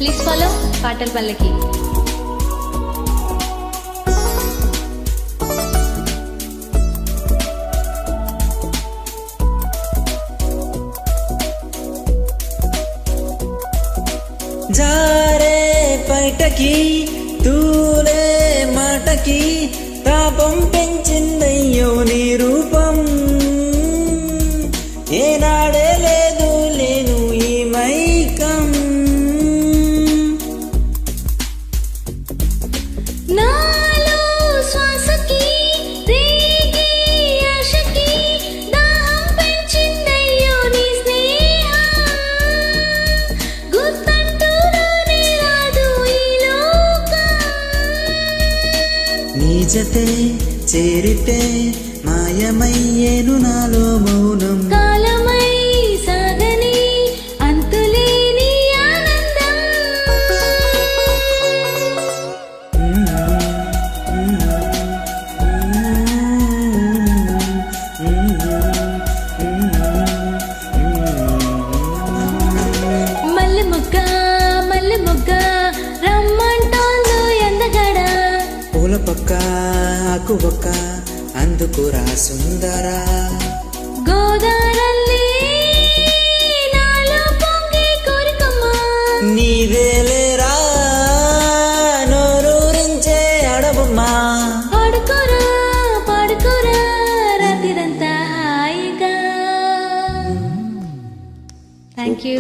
Please follow పాటల పల్లకి. జారే పైటకి తూలే మాటకి తాపం పెంచిందయ్యో నీ రూపం. ఏనాడే లేదు లేను ఈ మైకం. నాలో శ్వాసకి రేగే ఆశకి దాహం పెంచిందయ్యో నీ స్నేహం. గుర్తంటూనే రాదు ఈ లోకం. నీ జతే చేరితే మాయమయ్యేను నాలో మౌనం. కాలమై సాగని అంతులేని ఆనందం. మల్లె మొగ్గ రమ్మంటోందో ఎందగడ. పూల పక్క ఆకు ఒక్క అందుకురా సుందరా. గోదారల్లే నాలో పొంగే కోరికమ్మా. నీవేలేరా నోరూరించే అడవమ్మా. ఆడుకోరా పాడుకోరా రాత్రిరంతా హాయిగా. Thank you.